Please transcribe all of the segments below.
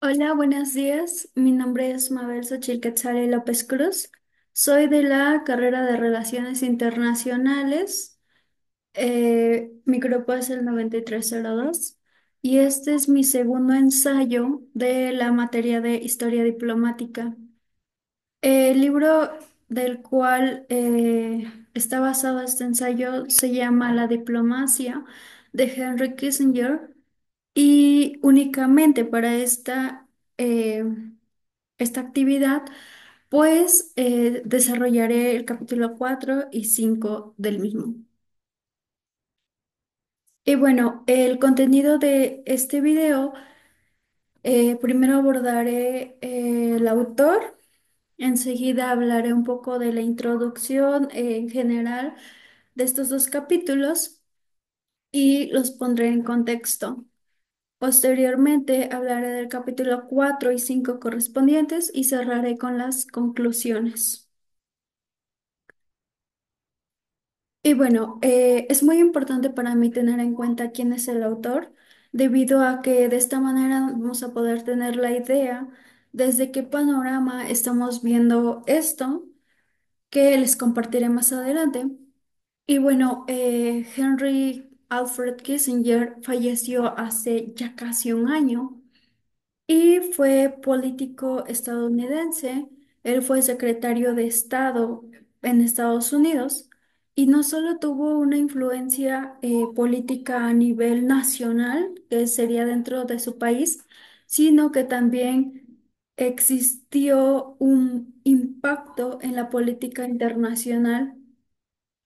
Hola, buenos días. Mi nombre es Mabel Xochitl Quetzale López Cruz. Soy de la carrera de Relaciones Internacionales. Mi grupo es el 9302 y este es mi segundo ensayo de la materia de Historia Diplomática. El libro del cual está basado este ensayo se llama La diplomacia de Henry Kissinger y únicamente para eh, esta actividad, pues desarrollaré el capítulo 4 y 5 del mismo. Y bueno, el contenido de este video, primero abordaré el autor, enseguida hablaré un poco de la introducción en general de estos dos capítulos y los pondré en contexto. Posteriormente hablaré del capítulo 4 y 5 correspondientes y cerraré con las conclusiones. Y bueno, es muy importante para mí tener en cuenta quién es el autor, debido a que de esta manera vamos a poder tener la idea desde qué panorama estamos viendo esto, que les compartiré más adelante. Y bueno, Henry Alfred Kissinger falleció hace ya casi un año. Y fue político estadounidense. Él fue secretario de Estado en Estados Unidos y no solo tuvo una influencia política a nivel nacional, que sería dentro de su país, sino que también existió un impacto en la política internacional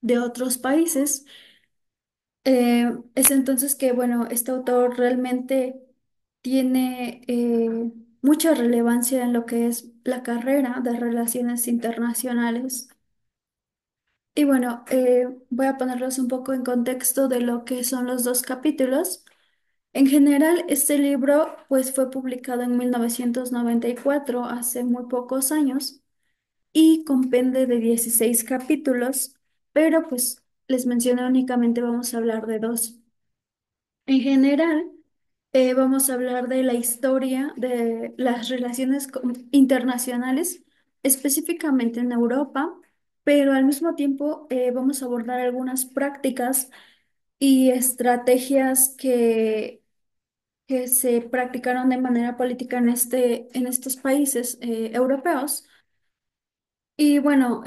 de otros países. Es entonces que, bueno, este autor realmente tiene mucha relevancia en lo que es la carrera de relaciones internacionales. Y bueno, voy a ponerlos un poco en contexto de lo que son los dos capítulos. En general, este libro pues fue publicado en 1994, hace muy pocos años, y compende de 16 capítulos, pero pues les mencioné únicamente vamos a hablar de dos. En general, vamos a hablar de la historia de las relaciones internacionales, específicamente en Europa, pero al mismo tiempo vamos a abordar algunas prácticas y estrategias que se practicaron de manera política en estos países europeos. Y bueno,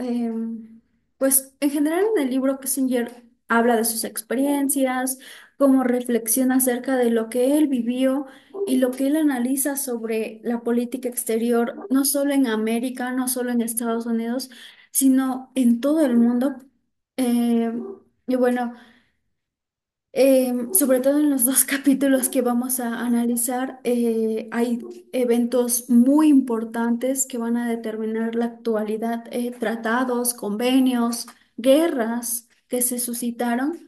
pues en general en el libro Kissinger habla de sus experiencias, cómo reflexiona acerca de lo que él vivió y lo que él analiza sobre la política exterior, no solo en América, no solo en Estados Unidos, sino en todo el mundo. Eh, y bueno, sobre todo en los dos capítulos que vamos a analizar, hay eventos muy importantes que van a determinar la actualidad, tratados, convenios, guerras que se suscitaron.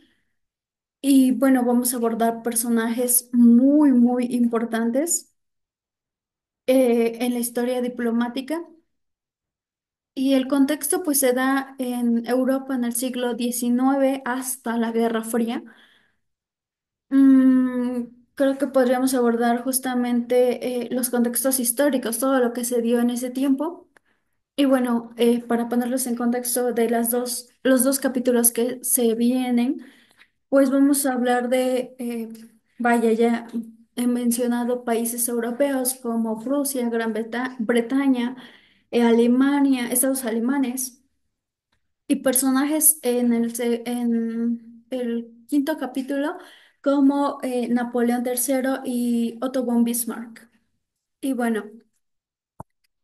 Y bueno, vamos a abordar personajes muy, muy importantes en la historia diplomática. Y el contexto pues se da en Europa en el siglo XIX hasta la Guerra Fría. Mm, Creo que podríamos abordar justamente los contextos históricos, todo lo que se dio en ese tiempo. Y bueno, para ponerlos en contexto de los dos capítulos que se vienen, pues vamos a hablar vaya, ya he mencionado países europeos como Rusia, Bretaña, Alemania, Estados alemanes y personajes en el quinto capítulo como Napoleón III y Otto von Bismarck. Y bueno,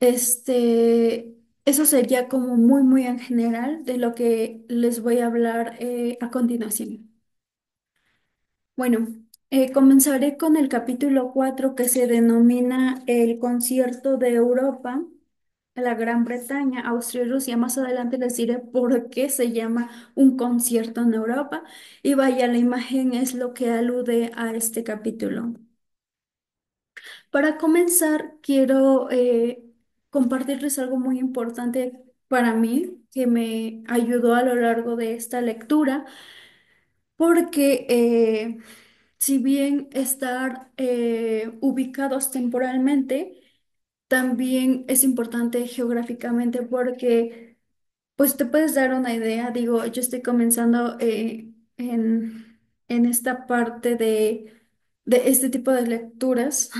este, eso sería como muy, muy en general de lo que les voy a hablar a continuación. Bueno, comenzaré con el capítulo 4 que se denomina El concierto de Europa, la Gran Bretaña, Austria y Rusia. Más adelante les diré por qué se llama un concierto en Europa. Y vaya, la imagen es lo que alude a este capítulo. Para comenzar, quiero compartirles algo muy importante para mí que me ayudó a lo largo de esta lectura, porque si bien estar ubicados temporalmente, también es importante geográficamente porque pues te puedes dar una idea. Digo, yo estoy comenzando en esta parte de este tipo de lecturas.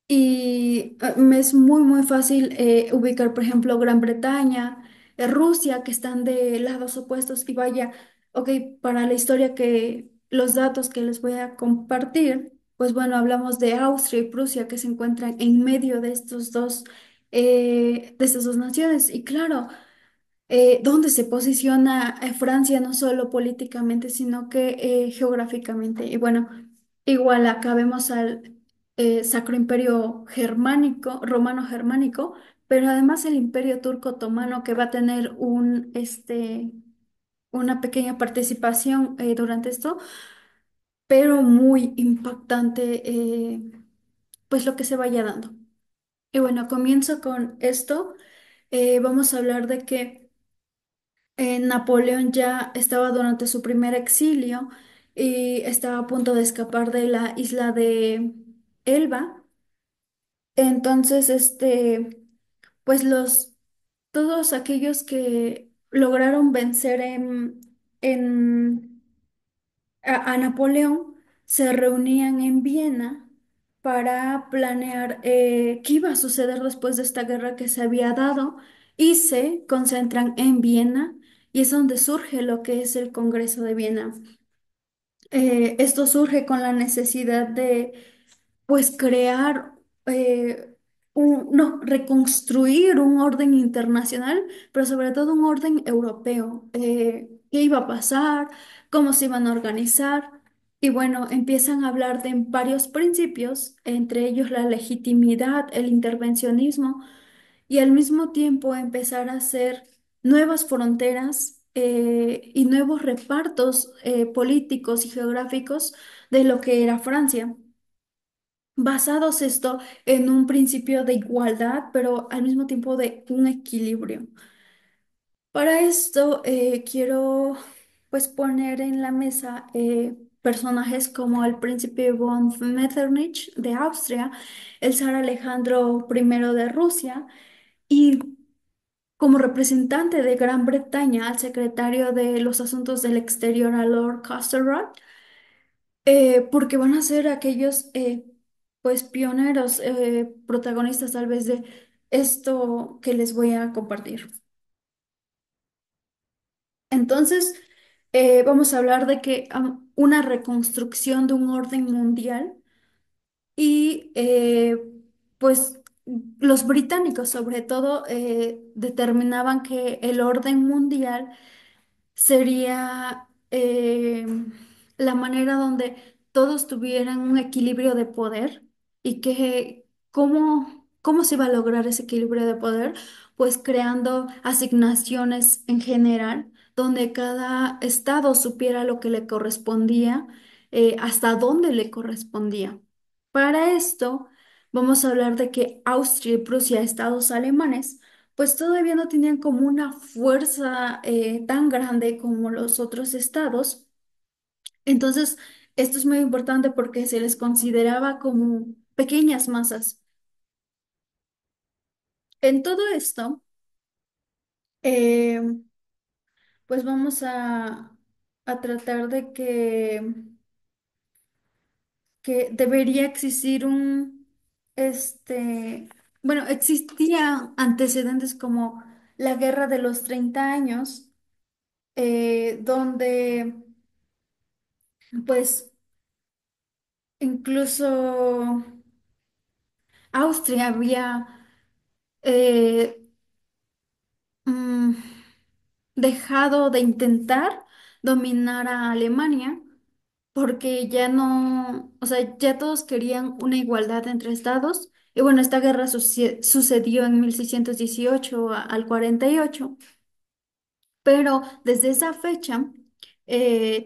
Y me es muy, muy fácil ubicar, por ejemplo, Gran Bretaña, Rusia, que están de lados opuestos. Y vaya, ok, para la historia que los datos que les voy a compartir, pues bueno, hablamos de Austria y Prusia que se encuentran en medio de de estas dos naciones. Y claro, dónde se posiciona Francia no solo políticamente, sino que geográficamente. Y bueno, igual acá vemos al Sacro Imperio Germánico, Romano-Germánico, pero además el Imperio Turco Otomano que va a tener una pequeña participación durante esto, pero muy impactante, pues lo que se vaya dando. Y bueno, comienzo con esto. Vamos a hablar de que Napoleón ya estaba durante su primer exilio y estaba a punto de escapar de la isla de Elba. Entonces, pues todos aquellos que lograron vencer en a Napoleón se reunían en Viena para planear qué iba a suceder después de esta guerra que se había dado y se concentran en Viena y es donde surge lo que es el Congreso de Viena. Esto surge con la necesidad de pues crear, no, reconstruir un orden internacional, pero sobre todo un orden europeo. ¿Qué iba a pasar? ¿Cómo se iban a organizar? Y bueno, empiezan a hablar de varios principios, entre ellos la legitimidad, el intervencionismo, y al mismo tiempo empezar a hacer nuevas fronteras y nuevos repartos políticos y geográficos de lo que era Francia. Basados esto en un principio de igualdad, pero al mismo tiempo de un equilibrio. Para esto quiero pues poner en la mesa personajes como el príncipe von Metternich de Austria, el zar Alejandro I de Rusia y como representante de Gran Bretaña al secretario de los Asuntos del Exterior, a Lord Castlereagh, porque van a ser aquellos pues pioneros, protagonistas tal vez de esto que les voy a compartir. Entonces, vamos a hablar de que una reconstrucción de un orden mundial y pues los británicos sobre todo determinaban que el orden mundial sería la manera donde todos tuvieran un equilibrio de poder y que cómo se iba a lograr ese equilibrio de poder, pues creando asignaciones en general, donde cada estado supiera lo que le correspondía, hasta dónde le correspondía. Para esto, vamos a hablar de que Austria y Prusia, estados alemanes, pues todavía no tenían como una fuerza tan grande como los otros estados. Entonces, esto es muy importante porque se les consideraba como pequeñas masas. En todo esto, eh, pues vamos a tratar de que debería existir bueno, existía antecedentes como la Guerra de los 30 años, donde pues incluso Austria había eh, mm, dejado de intentar dominar a Alemania porque ya no, o sea, ya todos querían una igualdad entre estados. Y bueno, esta guerra sucedió en 1618 al 48. Pero desde esa fecha,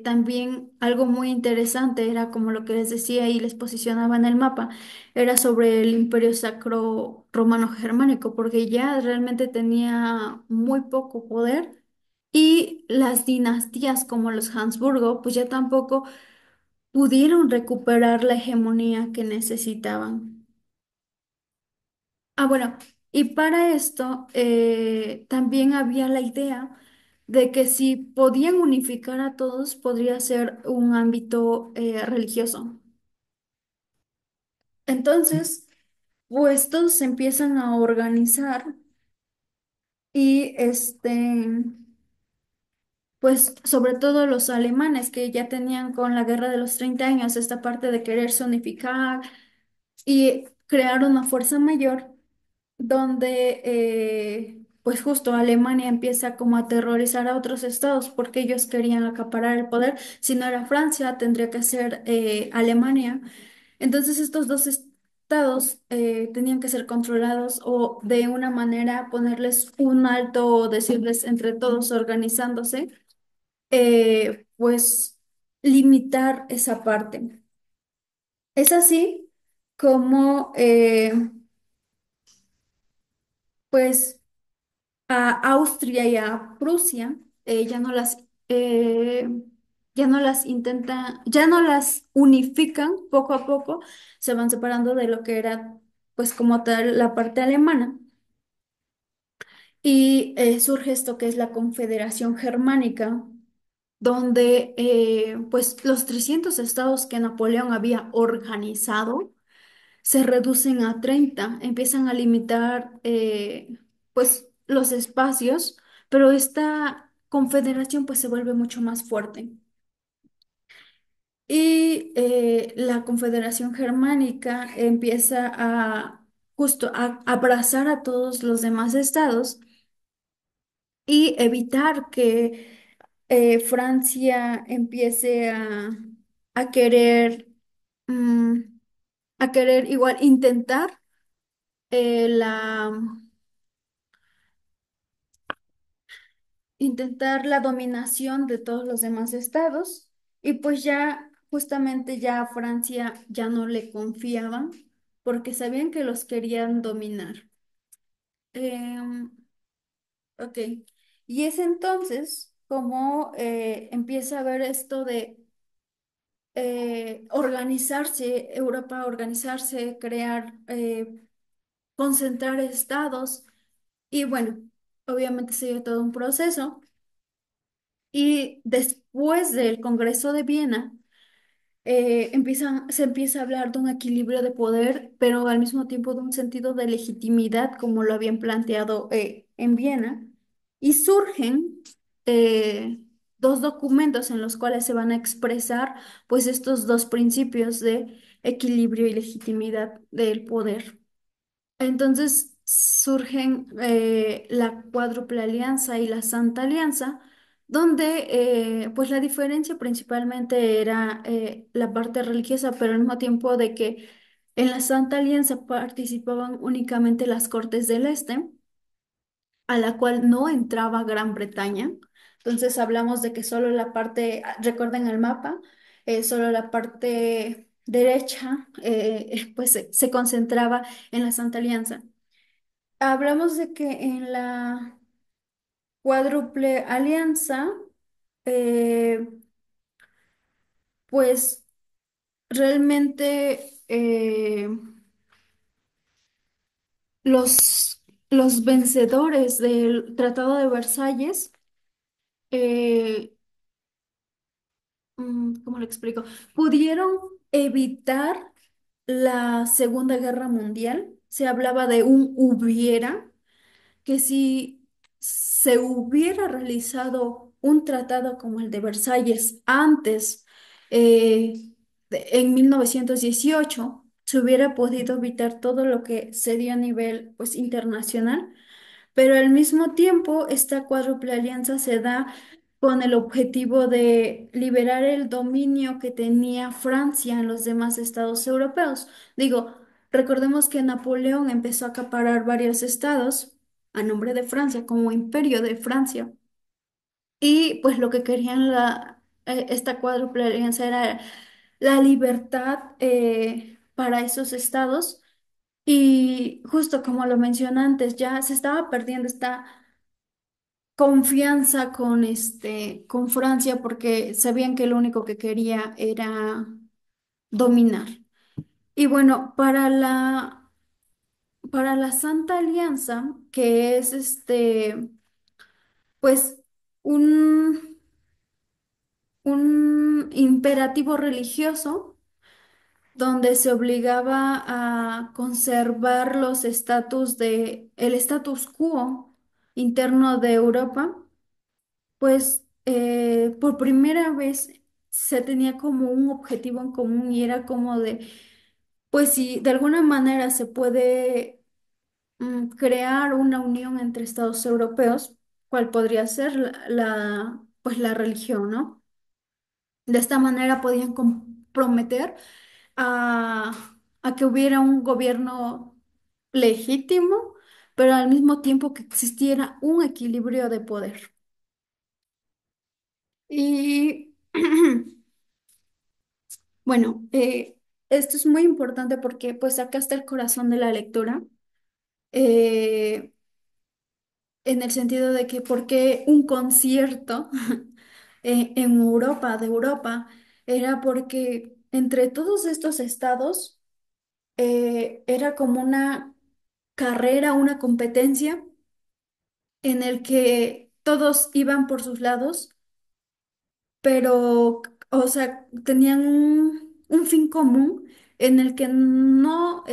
también algo muy interesante era como lo que les decía y les posicionaba en el mapa, era sobre el Imperio Sacro Romano Germánico, porque ya realmente tenía muy poco poder y las dinastías como los Habsburgo, pues ya tampoco. pudieron recuperar la hegemonía que necesitaban. Ah, bueno, y para esto también había la idea de que si podían unificar a todos, podría ser un ámbito religioso. Entonces, pues todos se empiezan a organizar y pues sobre todo los alemanes que ya tenían con la Guerra de los 30 años esta parte de quererse unificar y crear una fuerza mayor donde pues justo Alemania empieza como a aterrorizar a otros estados porque ellos querían acaparar el poder. Si no era Francia, tendría que ser Alemania. Entonces estos dos estados tenían que ser controlados o de una manera ponerles un alto o decirles entre todos organizándose, pues limitar esa parte. Es así como pues a Austria y a Prusia eh, ya no las intenta, ya no las unifican poco a poco, se van separando de lo que era pues como tal la parte alemana y surge esto que es la Confederación Germánica, donde pues los 300 estados que Napoleón había organizado se reducen a 30, empiezan a limitar pues los espacios, pero esta confederación pues se vuelve mucho más fuerte. Y la Confederación Germánica empieza a justo a abrazar a todos los demás estados y evitar que Francia empiece a querer, mm, a querer igual intentar la intentar la dominación de todos los demás estados y pues ya justamente ya a Francia ya no le confiaban porque sabían que los querían dominar. Em, ok, y es entonces como empieza a ver esto de organizarse, Europa organizarse, crear, concentrar estados y bueno, obviamente se dio todo un proceso. Y después del Congreso de Viena, se empieza a hablar de un equilibrio de poder, pero al mismo tiempo de un sentido de legitimidad, como lo habían planteado en Viena, y surgen dos documentos en los cuales se van a expresar pues estos dos principios de equilibrio y legitimidad del poder. Entonces surgen la Cuádruple Alianza y la Santa Alianza, donde pues la diferencia principalmente era la parte religiosa, pero al mismo tiempo de que en la Santa Alianza participaban únicamente las Cortes del Este, a la cual no entraba Gran Bretaña. Entonces hablamos de que solo la parte, recuerden el mapa, solo la parte derecha pues se concentraba en la Santa Alianza. Hablamos de que en la cuádruple alianza, eh, pues realmente los vencedores del Tratado de Versalles, eh, ¿cómo lo explico? Pudieron evitar la Segunda Guerra Mundial. Se hablaba de un hubiera, que si se hubiera realizado un tratado como el de Versalles antes, en 1918, se hubiera podido evitar todo lo que se dio a nivel pues, internacional, pero al mismo tiempo esta cuádruple alianza se da con el objetivo de liberar el dominio que tenía Francia en los demás estados europeos. Digo, recordemos que Napoleón empezó a acaparar varios estados a nombre de Francia, como imperio de Francia. Y pues lo que querían esta cuádruple alianza era la libertad para esos estados. Y justo como lo mencioné antes, ya se estaba perdiendo esta confianza con Francia porque sabían que lo único que quería era dominar. Y bueno, para la Santa Alianza, que es pues un, un imperativo religioso donde se obligaba a conservar los el status quo interno de Europa, pues por primera vez se tenía como un objetivo en común y era como pues si de alguna manera se puede crear una unión entre estados europeos, ¿cuál podría ser pues la religión, ¿no? De esta manera podían comprometer a que hubiera un gobierno legítimo, pero al mismo tiempo que existiera un equilibrio de poder. Y bueno, esto es muy importante porque pues acá está el corazón de la lectura, eh, en el sentido de que por qué un concierto en Europa, de Europa, era porque entre todos estos estados era como una carrera, una competencia en el que todos iban por sus lados, pero, o sea, tenían un fin común en el que no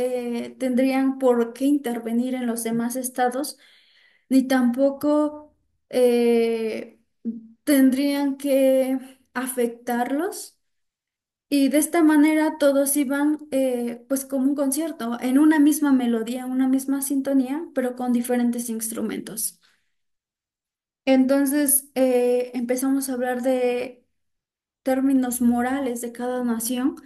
tendrían por qué intervenir en los demás estados, ni tampoco eh, tendrían que afectarlos. Y de esta manera todos iban pues como un concierto, en una misma melodía, una misma sintonía, pero con diferentes instrumentos. Entonces empezamos a hablar de términos morales de cada nación,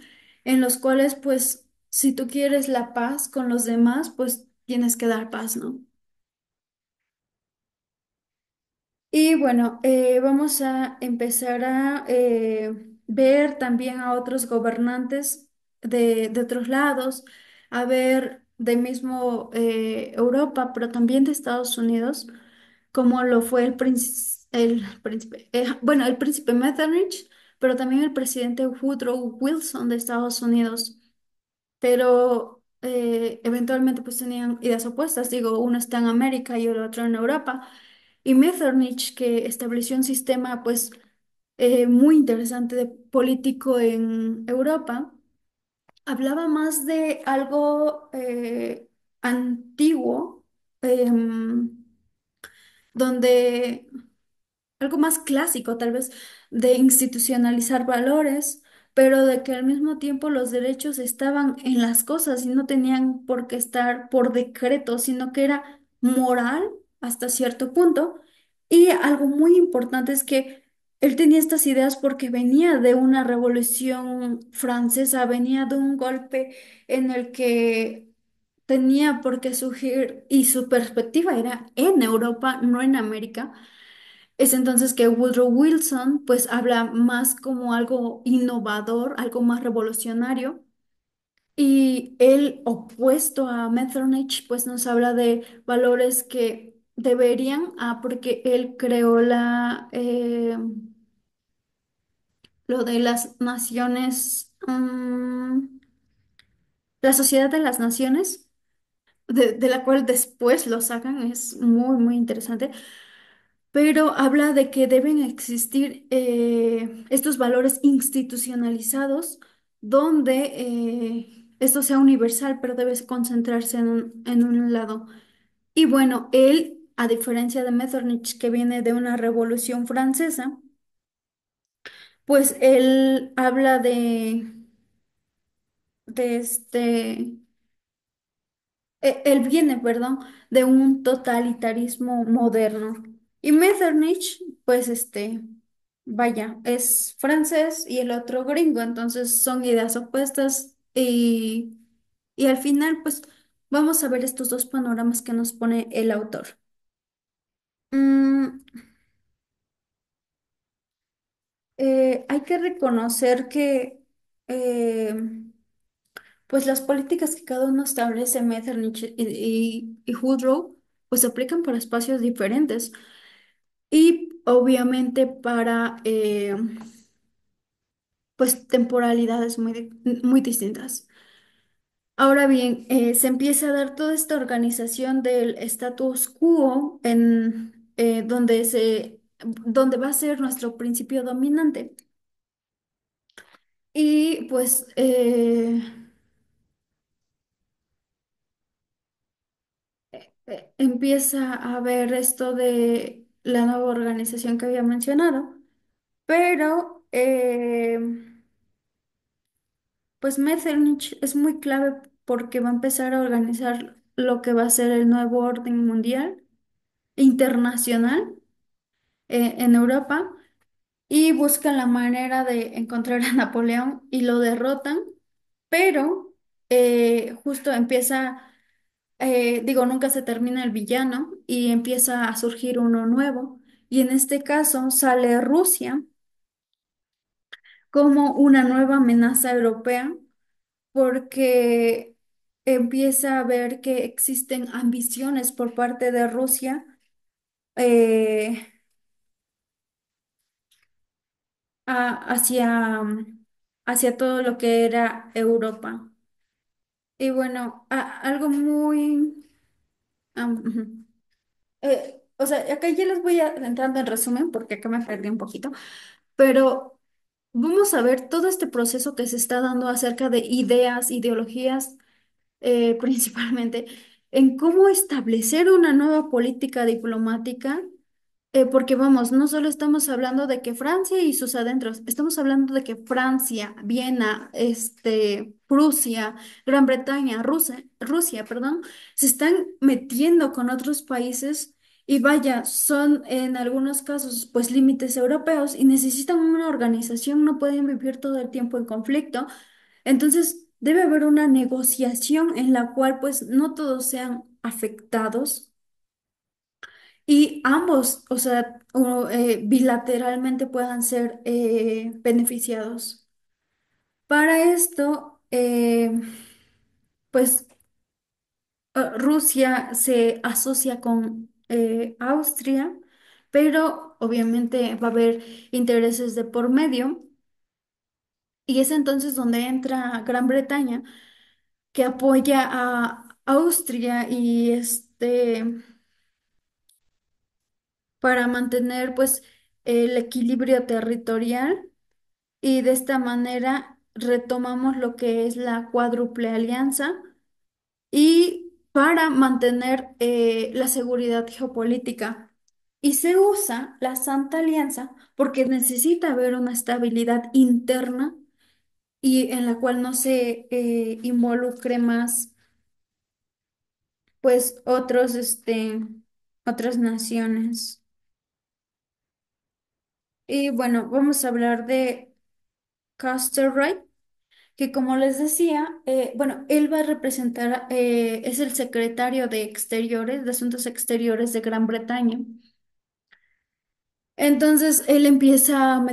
en los cuales pues si tú quieres la paz con los demás, pues tienes que dar paz, ¿no? Y bueno, vamos a empezar a ver también a otros gobernantes de otros lados, a ver de mismo Europa, pero también de Estados Unidos, como lo fue el príncipe, bueno, el príncipe Metternich, pero también el presidente Woodrow Wilson de Estados Unidos, pero eventualmente pues tenían ideas opuestas, digo, uno está en América y el otro en Europa. Y Metternich, que estableció un sistema pues muy interesante de político en Europa, hablaba más de algo antiguo, em, donde algo más clásico, tal vez, de institucionalizar valores, pero de que al mismo tiempo los derechos estaban en las cosas y no tenían por qué estar por decreto, sino que era moral hasta cierto punto. Y algo muy importante es que él tenía estas ideas porque venía de una revolución francesa, venía de un golpe en el que tenía por qué surgir y su perspectiva era en Europa, no en América. Es entonces que Woodrow Wilson pues habla más como algo innovador, algo más revolucionario, y el opuesto a Metternich pues nos habla de valores que deberían, porque él creó lo de las naciones, la Sociedad de las Naciones, de la cual después lo sacan, es muy, muy interesante, pero habla de que deben existir estos valores institucionalizados donde esto sea universal, pero debe concentrarse en un lado. Y bueno, él, a diferencia de Metternich, que viene de una revolución francesa, pues él habla de él viene, perdón, de un totalitarismo moderno. Y Metternich, pues vaya, es francés y el otro gringo, entonces son ideas opuestas y al final, pues vamos a ver estos dos panoramas que nos pone el autor. Mm, hay que reconocer que eh, pues las políticas que cada uno establece, Metternich y Woodrow, pues se aplican para espacios diferentes. Y obviamente para, pues temporalidades muy distintas. Ahora bien, se empieza a dar toda esta organización del status quo en donde va a ser nuestro principio dominante. Y pues empieza a ver esto de la nueva organización que había mencionado, pero pues Metternich es muy clave porque va a empezar a organizar lo que va a ser el nuevo orden mundial internacional en Europa y buscan la manera de encontrar a Napoleón y lo derrotan, pero justo empieza, digo, nunca se termina el villano y empieza a surgir uno nuevo. Y en este caso sale Rusia como una nueva amenaza europea porque empieza a ver que existen ambiciones por parte de Rusia eh, hacia todo lo que era Europa. Y bueno, algo muy... ujú. O sea, acá ya les voy entrando en resumen porque acá me perdí un poquito, pero vamos a ver todo este proceso que se está dando acerca de ideas, ideologías, principalmente, en cómo establecer una nueva política diplomática porque vamos, no solo estamos hablando de que Francia y sus adentros, estamos hablando de que Francia, Viena, Prusia, Gran Bretaña, Rusia, perdón, se están metiendo con otros países y vaya, son en algunos casos pues límites europeos y necesitan una organización, no pueden vivir todo el tiempo en conflicto. Entonces, debe haber una negociación en la cual pues no todos sean afectados y ambos, o sea, bilateralmente puedan ser beneficiados. Para esto, pues Rusia se asocia con Austria, pero obviamente va a haber intereses de por medio. Y es entonces donde entra Gran Bretaña, que apoya a Austria y para mantener pues el equilibrio territorial y de esta manera retomamos lo que es la cuádruple alianza y para mantener la seguridad geopolítica. Y se usa la Santa Alianza porque necesita haber una estabilidad interna y en la cual no se involucre más pues otras naciones. Y bueno, vamos a hablar de Castlereagh, que como les decía, bueno, él va a representar, es el secretario de Exteriores, de Asuntos Exteriores de Gran Bretaña. Entonces, él empieza a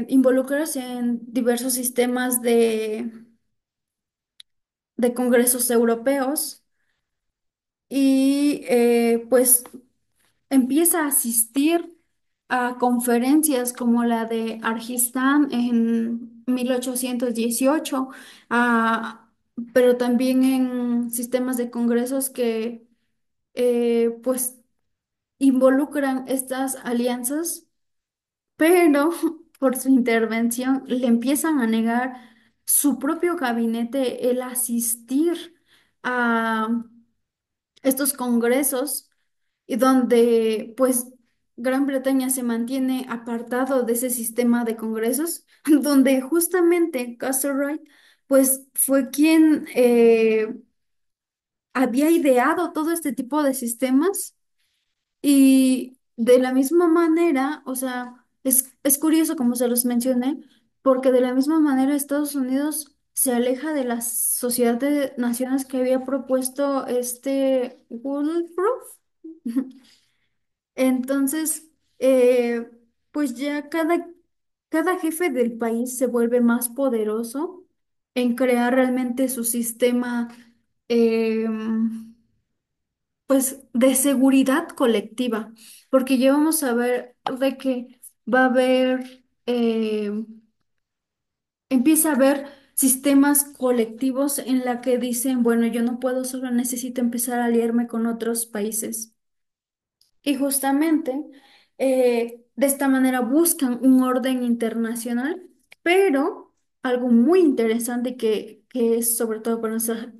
involucrarse en diversos sistemas de congresos europeos y pues empieza a asistir a conferencias como la de Argistán en 1818, a- pero también en sistemas de congresos que pues involucran estas alianzas, pero por su intervención le empiezan a negar su propio gabinete el asistir a estos congresos y donde pues Gran Bretaña se mantiene apartado de ese sistema de congresos, donde justamente Castlereagh pues fue quien había ideado todo este tipo de sistemas y de la misma manera, o sea, es curioso como se los mencioné, porque de la misma manera Estados Unidos se aleja de la Sociedad de Naciones que había propuesto Woodruff. Entonces, eh, pues ya cada jefe del país se vuelve más poderoso en crear realmente su sistema, pues, de seguridad colectiva, porque ya vamos a ver de que va a haber empieza a haber sistemas colectivos en la que dicen, bueno, yo no puedo solo, necesito empezar a aliarme con otros países. Y justamente de esta manera buscan un orden internacional, pero algo muy interesante que es sobre todo para nuestra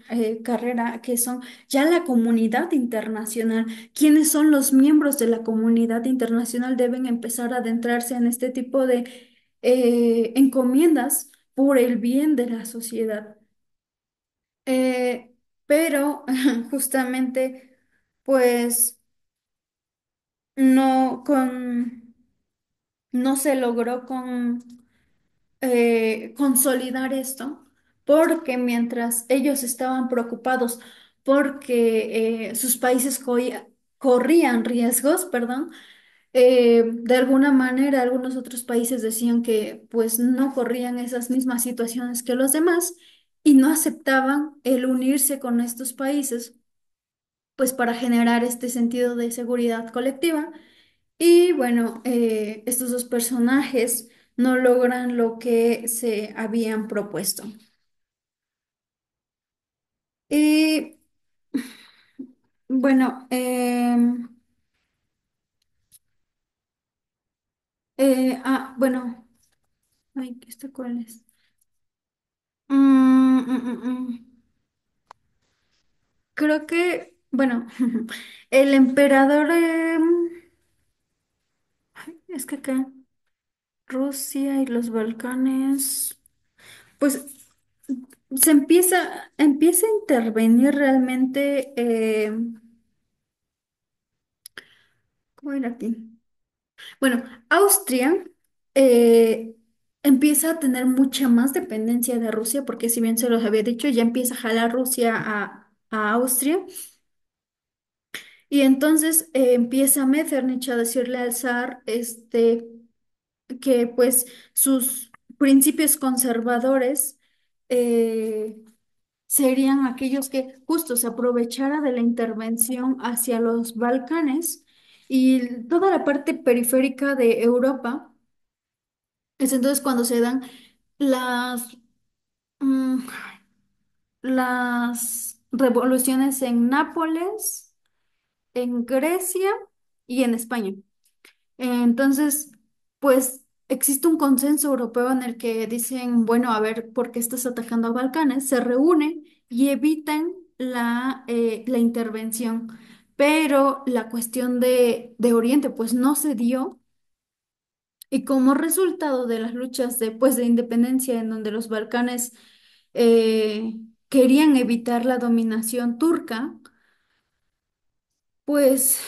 carrera, que son ya la comunidad internacional. ¿Quiénes son los miembros de la comunidad internacional? Deben empezar a adentrarse en este tipo de encomiendas por el bien de la sociedad. Pero justamente, pues no con no se logró consolidar esto, porque mientras ellos estaban preocupados porque sus países corrían riesgos, perdón, de alguna manera algunos otros países decían que pues no corrían esas mismas situaciones que los demás y no aceptaban el unirse con estos países pues para generar este sentido de seguridad colectiva. Y bueno, estos dos personajes no logran lo que se habían propuesto. Y bueno, bueno, ay, ¿este cuál es? Creo que, bueno, el emperador, es que acá, Rusia y los Balcanes, pues empieza a intervenir realmente, ¿cómo era aquí? Bueno, Austria eh, empieza a tener mucha más dependencia de Rusia, porque si bien se los había dicho, ya empieza a jalar Rusia a Austria, y entonces empieza Metternich a decirle al zar que pues sus principios conservadores eh, serían aquellos que justo se aprovechara de la intervención hacia los Balcanes y toda la parte periférica de Europa. Es entonces cuando se dan las, mm, las revoluciones en Nápoles, en Grecia y en España. Entonces, pues existe un consenso europeo en el que dicen, bueno, a ver, ¿por qué estás atacando a Balcanes? Se reúnen y evitan la intervención. Pero la cuestión de Oriente, pues no se dio. Y como resultado de las luchas de independencia en donde los Balcanes querían evitar la dominación turca, pues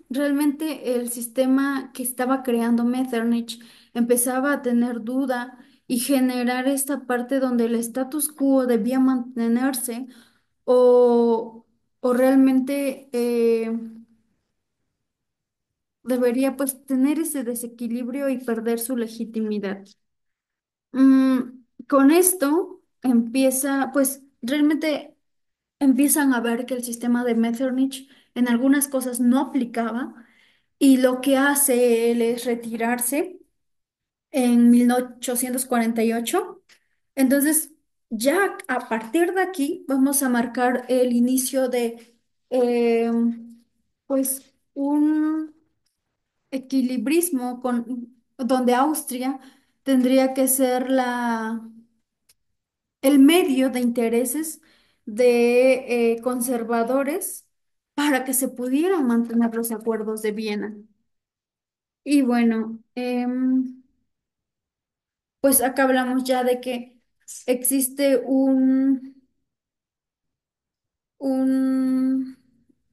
realmente el sistema que estaba creando Metternich empezaba a tener duda y generar esta parte donde el status quo debía mantenerse o realmente debería pues tener ese desequilibrio y perder su legitimidad. Con esto empieza, pues realmente empiezan a ver que el sistema de Metternich en algunas cosas no aplicaba y lo que hace él es retirarse en 1848. Entonces, ya a partir de aquí vamos a marcar el inicio de, eh, pues, un equilibrismo donde Austria tendría que ser el medio de intereses de conservadores para que se pudieran mantener los acuerdos de Viena. Y bueno, pues acá hablamos ya de que existe un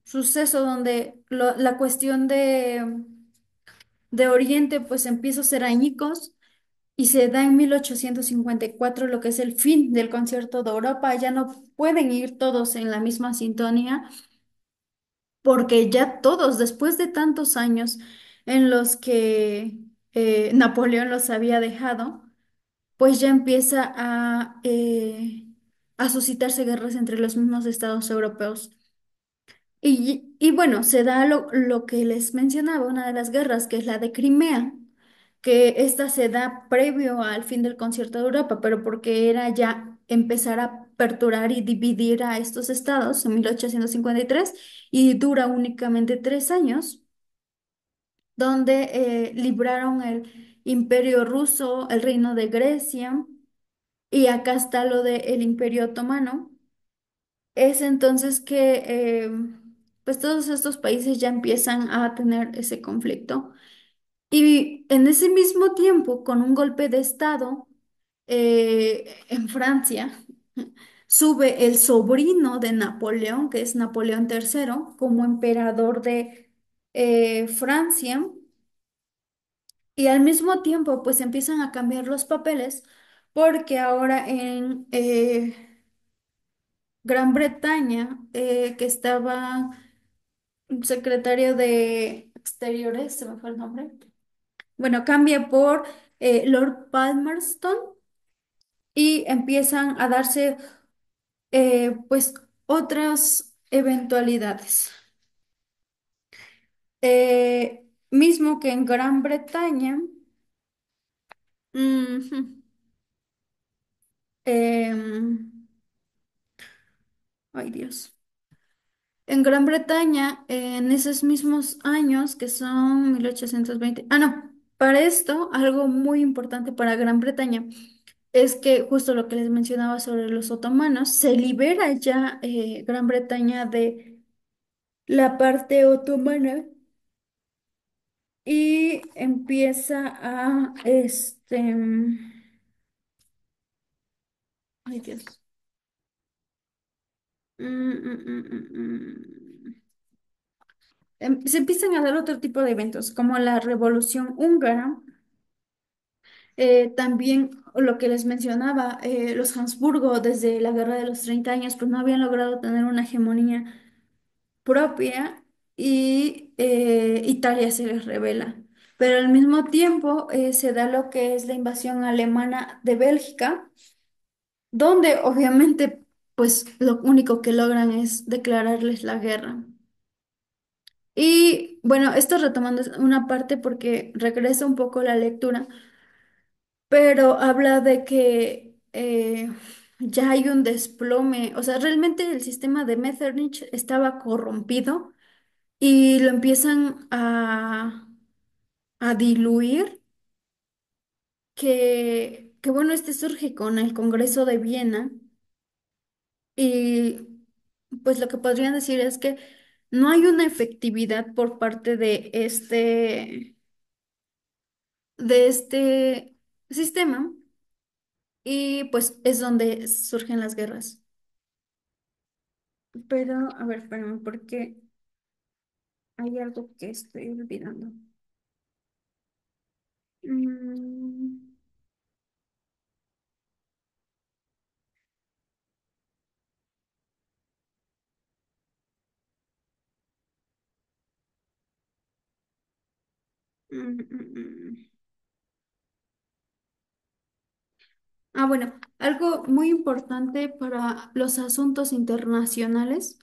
suceso donde la cuestión de Oriente pues empieza a ser añicos y se da en 1854 lo que es el fin del concierto de Europa. Ya no pueden ir todos en la misma sintonía porque ya todos, después de tantos años en los que Napoleón los había dejado, pues ya empieza a suscitarse guerras entre los mismos estados europeos. Y bueno, se da lo que les mencionaba, una de las guerras, que es la de Crimea, que esta se da previo al fin del concierto de Europa, pero porque era ya empezar a aperturar y dividir a estos estados en 1853 y dura únicamente 3 años, donde libraron el Imperio Ruso, el Reino de Grecia, y acá está lo del Imperio Otomano. Es entonces que pues todos estos países ya empiezan a tener ese conflicto. Y en ese mismo tiempo, con un golpe de estado en Francia, sube el sobrino de Napoleón, que es Napoleón III, como emperador de Francia. Y al mismo tiempo, pues empiezan a cambiar los papeles, porque ahora en Gran Bretaña, que estaba un secretario de Exteriores, se me fue el nombre. Bueno, cambia por Lord Palmerston y empiezan a darse pues otras eventualidades. Mismo que en Gran Bretaña, ujú, em, ay Dios. En Gran Bretaña, en esos mismos años, que son 1820, no, para esto, algo muy importante para Gran Bretaña es que justo lo que les mencionaba sobre los otomanos, se libera ya Gran Bretaña de la parte otomana y empieza a, ay Dios. Se empiezan a dar otro tipo de eventos, como la Revolución Húngara. También lo que les mencionaba, los Habsburgo desde la Guerra de los 30 años, pues no habían logrado tener una hegemonía propia y Italia se les revela. Pero al mismo tiempo se da lo que es la invasión alemana de Bélgica, donde obviamente pues lo único que logran es declararles la guerra. Y bueno, esto retomando una parte porque regresa un poco la lectura, pero habla de que ya hay un desplome, o sea, realmente el sistema de Metternich estaba corrompido y lo empiezan a diluir, que bueno, este surge con el Congreso de Viena y pues lo que podrían decir es que no hay una efectividad por parte de este sistema y pues es donde surgen las guerras. Pero, a ver, espérame, porque hay algo que estoy olvidando. Mm, mm, mm, mm. Bueno, algo muy importante para los asuntos internacionales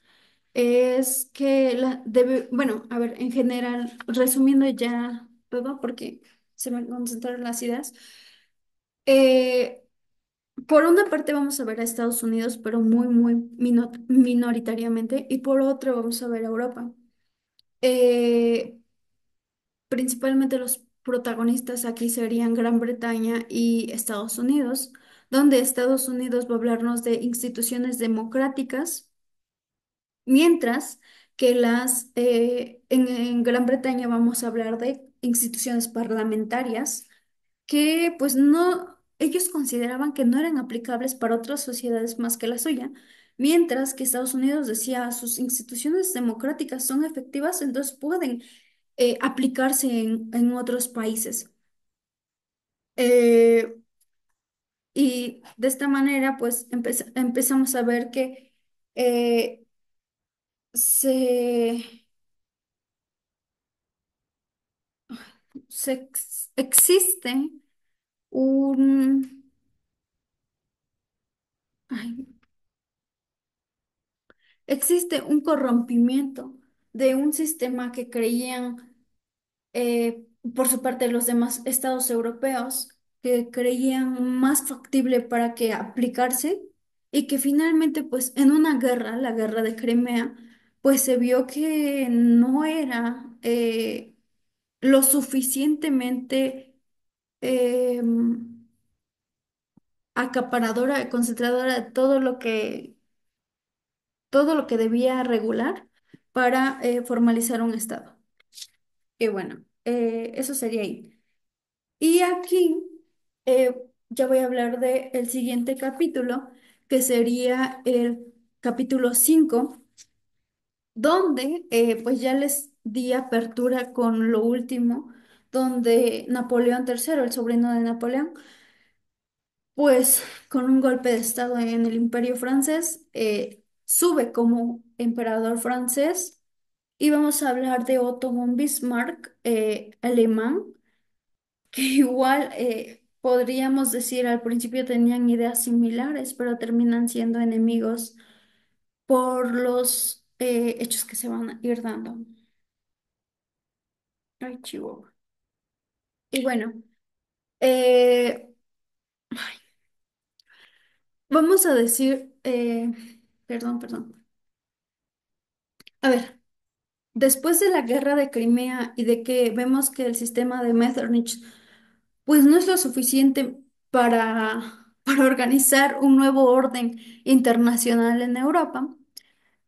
es que bueno, a ver, en general, resumiendo ya todo, porque se me concentraron las ideas. eh, por una parte vamos a ver a Estados Unidos, pero muy, muy minoritariamente, y por otra vamos a ver a Europa. Eh, Principalmente los protagonistas aquí serían Gran Bretaña y Estados Unidos, donde Estados Unidos va a hablarnos de instituciones democráticas, mientras que en Gran Bretaña vamos a hablar de instituciones parlamentarias que pues no, ellos consideraban que no eran aplicables para otras sociedades más que la suya. Mientras que Estados Unidos decía, sus instituciones democráticas son efectivas, entonces pueden aplicarse en otros países. Eh, y de esta manera, pues empezamos a ver que eh, se, existe un, ay, existe un corrompimiento de un sistema que creían por su parte, los demás estados europeos que creían más factible para que aplicarse y que finalmente, pues en una guerra, la guerra de Crimea, pues se vio que no era lo suficientemente eh, acaparadora, concentradora de todo lo que debía regular para formalizar un estado. Y bueno, eso sería ahí. Y aquí ya voy a hablar de el siguiente capítulo, que sería el capítulo 5 donde pues ya les di apertura con lo último, donde Napoleón III, el sobrino de Napoleón, pues con un golpe de estado en el Imperio francés, sube como emperador francés y vamos a hablar de Otto von Bismarck, alemán que igual podríamos decir al principio tenían ideas similares, pero terminan siendo enemigos por los hechos que se van a ir dando. Ay, Chihuahua. Y bueno, eh, vamos a decir, perdón. A ver, después de la guerra de Crimea y de que vemos que el sistema de Metternich pues no es lo suficiente para organizar un nuevo orden internacional en Europa.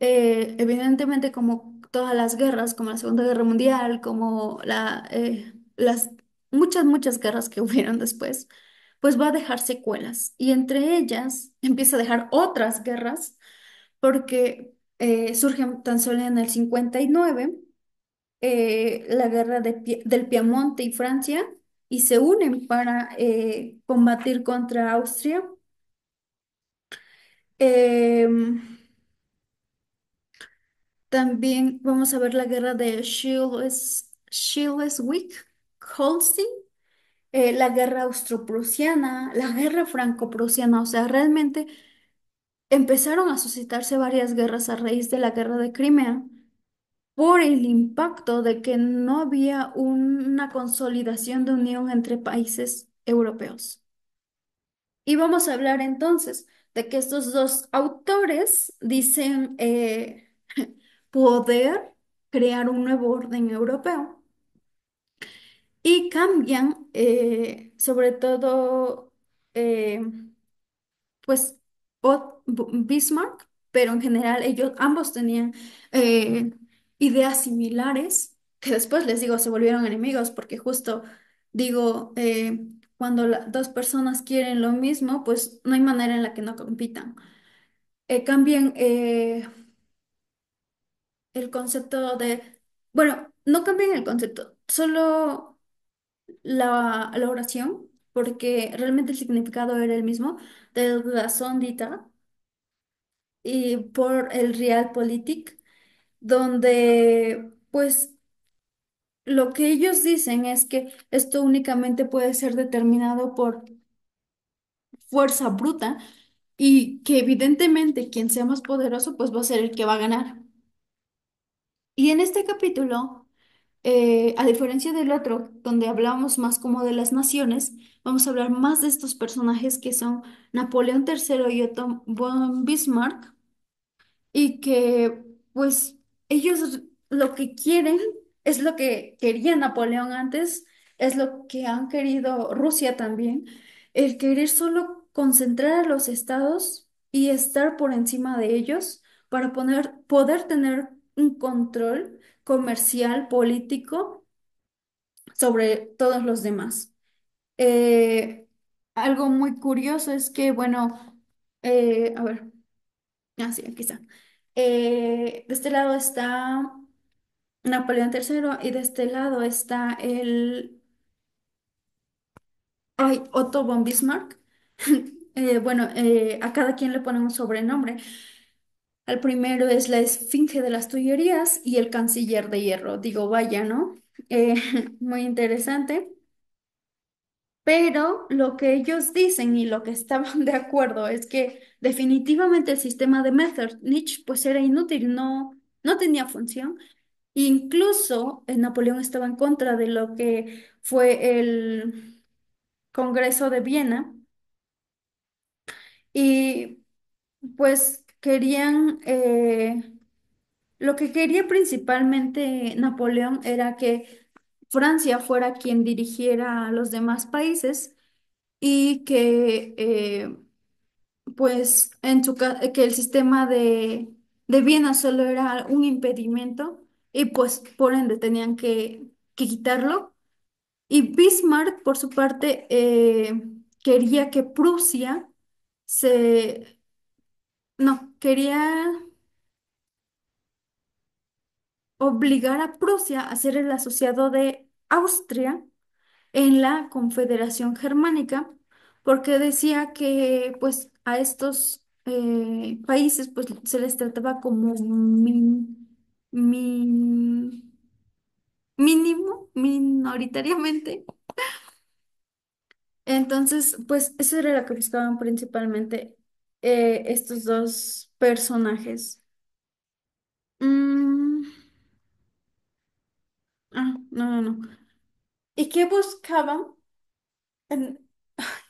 Evidentemente, como todas las guerras, como la Segunda Guerra Mundial, como las muchas guerras que hubieron después, pues va a dejar secuelas. Y entre ellas empieza a dejar otras guerras, porque surgen tan solo en el 59 la guerra del Piamonte y Francia, y se unen para combatir contra Austria. Em, También vamos a ver la guerra de Schleswig-Holstein, la guerra austro-prusiana, la guerra franco-prusiana. O sea, realmente empezaron a suscitarse varias guerras a raíz de la guerra de Crimea por el impacto de que no había una consolidación de unión entre países europeos. Y vamos a hablar entonces de que estos dos autores dicen poder crear un nuevo orden europeo y cambian sobre todo eh, pues Bismarck, pero en general ellos ambos tenían eh, ideas similares que después les digo se volvieron enemigos porque justo digo cuando dos personas quieren lo mismo pues no hay manera en la que no compitan. Cambian el concepto de, bueno, no cambian el concepto, solo la oración, porque realmente el significado era el mismo, del razón dita y por el Realpolitik, donde pues lo que ellos dicen es que esto únicamente puede ser determinado por fuerza bruta y que evidentemente quien sea más poderoso pues va a ser el que va a ganar. Y en este capítulo, a diferencia del otro, donde hablamos más como de las naciones, vamos a hablar más de estos personajes que son Napoleón III y Otto von Bismarck, y que pues ellos lo que quieren es lo que quería Napoleón antes, es lo que han querido Rusia también, el querer solo concentrar a los estados y estar por encima de ellos para poder tener un control comercial, político sobre todos los demás. Eh, Algo muy curioso es que, bueno, a ver. Ah, sí, aquí está. De este lado está Napoleón III y de este lado está Otto von Bismarck. Bueno, a cada quien le ponen un sobrenombre. Al primero es la Esfinge de las Tullerías y el Canciller de Hierro. Digo, vaya, ¿no? Eh, Muy interesante. Pero lo que ellos dicen y lo que estaban de acuerdo es que definitivamente el sistema de Metternich pues era inútil, no tenía función Incluso Napoleón estaba en contra de lo que fue el Congreso de Viena y pues querían, lo que quería principalmente Napoleón era que Francia fuera quien dirigiera a los demás países y que pues que el sistema de Viena solo era un impedimento y pues por ende tenían que quitarlo. Y Bismarck, por su parte, quería que Prusia se... No, quería obligar a Prusia a ser el asociado de Austria en la Confederación Germánica, porque decía que pues a estos países pues se les trataba como min- mínimo, minoritariamente. Entonces, pues eso era lo que buscaban principalmente estos dos personajes. Mm, no, no, no. ¿Y qué buscaban? En,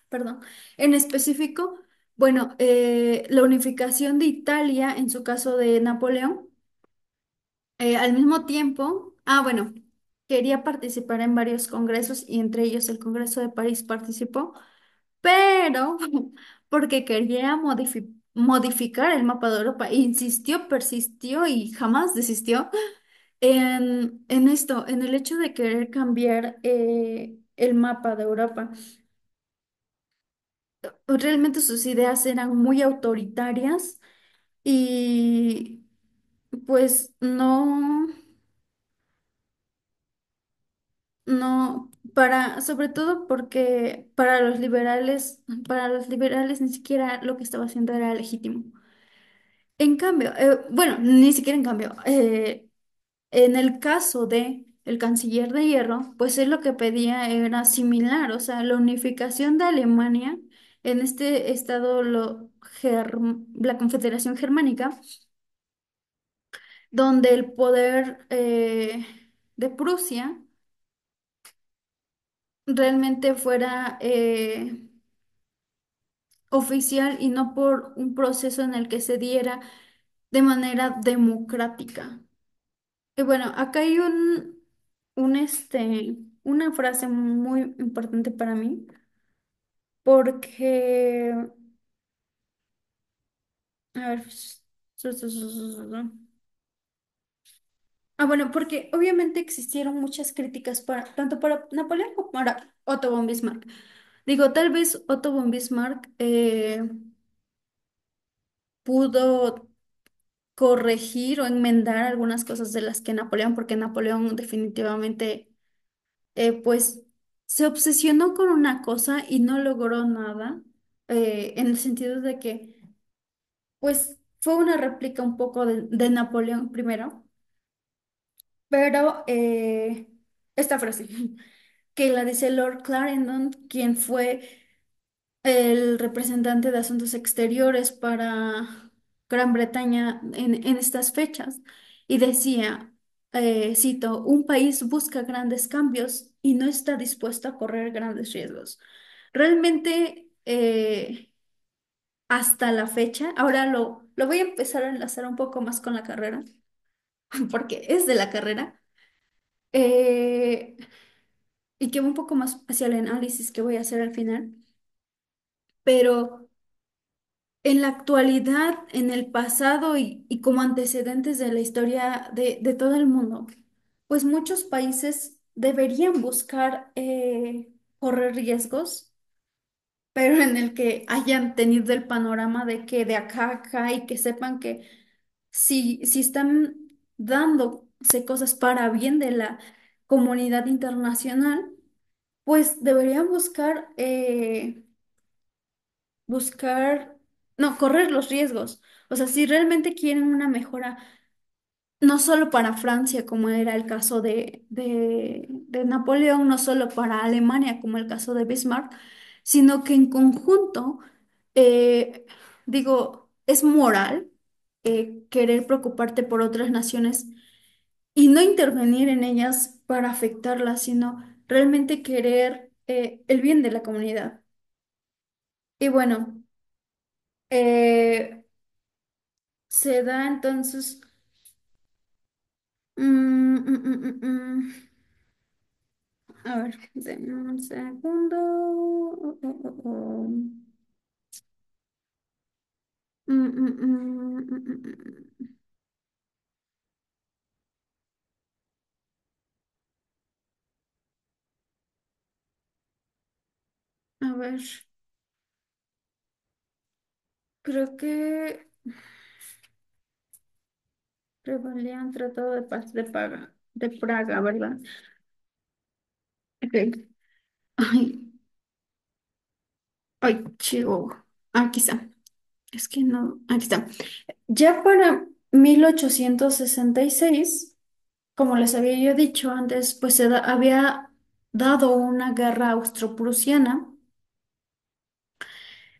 perdón, en específico, bueno, la unificación de Italia, en su caso de Napoleón, al mismo tiempo, bueno, quería participar en varios congresos y entre ellos el Congreso de París participó, pero porque quería modificar el mapa de Europa, insistió, persistió y jamás desistió en esto, en el hecho de querer cambiar el mapa de Europa. Realmente sus ideas eran muy autoritarias y pues no, sobre todo porque para los liberales ni siquiera lo que estaba haciendo era legítimo. En cambio, bueno, ni siquiera en cambio, en el caso de el canciller de Hierro, pues él lo que pedía era similar, o sea, la unificación de Alemania en este estado, la Confederación Germánica, donde el poder de Prusia realmente fuera oficial y no por un proceso en el que se diera de manera democrática. Y bueno, acá hay una frase muy importante para mí, porque, a ver, bueno, porque obviamente existieron muchas críticas tanto para Napoleón como para Otto von Bismarck. Digo, tal vez Otto von Bismarck pudo corregir o enmendar algunas cosas de las que Napoleón, porque Napoleón definitivamente, pues, se obsesionó con una cosa y no logró nada, en el sentido de que, pues, fue una réplica un poco de Napoleón primero, pero esta frase, que la dice Lord Clarendon, quien fue el representante de Asuntos Exteriores para Gran Bretaña en estas fechas, y decía, cito, un país busca grandes cambios y no está dispuesto a correr grandes riesgos. Realmente, hasta la fecha, ahora lo voy a empezar a enlazar un poco más con la carrera, porque es de la carrera, eh, y que va un poco más hacia el análisis que voy a hacer al final, pero... En la actualidad, en el pasado y como antecedentes de la historia de todo el mundo, pues muchos países deberían buscar correr riesgos, pero en el que hayan tenido el panorama de que de acá a acá y que sepan que si están dándose cosas para bien de la comunidad internacional, pues deberían no, correr los riesgos. O sea, si realmente quieren una mejora, no solo para Francia, como era el caso de Napoleón, no solo para Alemania, como el caso de Bismarck, sino que en conjunto, eh, digo, es moral querer preocuparte por otras naciones y no intervenir en ellas para afectarlas, sino realmente querer el bien de la comunidad. Y bueno, eh, se da entonces, a ver, denme un segundo. A ver, creo que prevalían Tratado de Paz de Praga, ¿verdad? Ok. Ay, ay, chivo. Aquí está. Es que no, aquí está. Ya para 1866, como les había yo dicho antes, pues había dado una guerra austro-prusiana.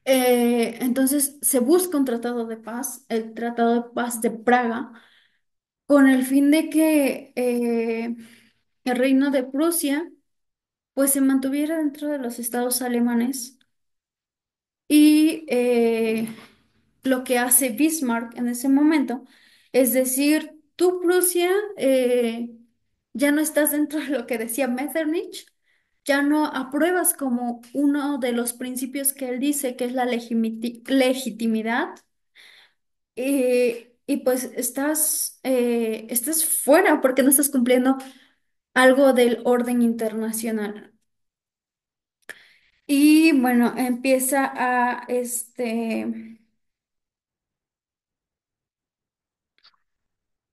Entonces se busca un tratado de paz, el Tratado de Paz de Praga, con el fin de que el reino de Prusia pues se mantuviera dentro de los estados alemanes y lo que hace Bismarck en ese momento es decir, tú Prusia ya no estás dentro de lo que decía Metternich, ya no apruebas como uno de los principios que él dice que es la legitimidad y pues estás fuera porque no estás cumpliendo algo del orden internacional. Y bueno, empieza a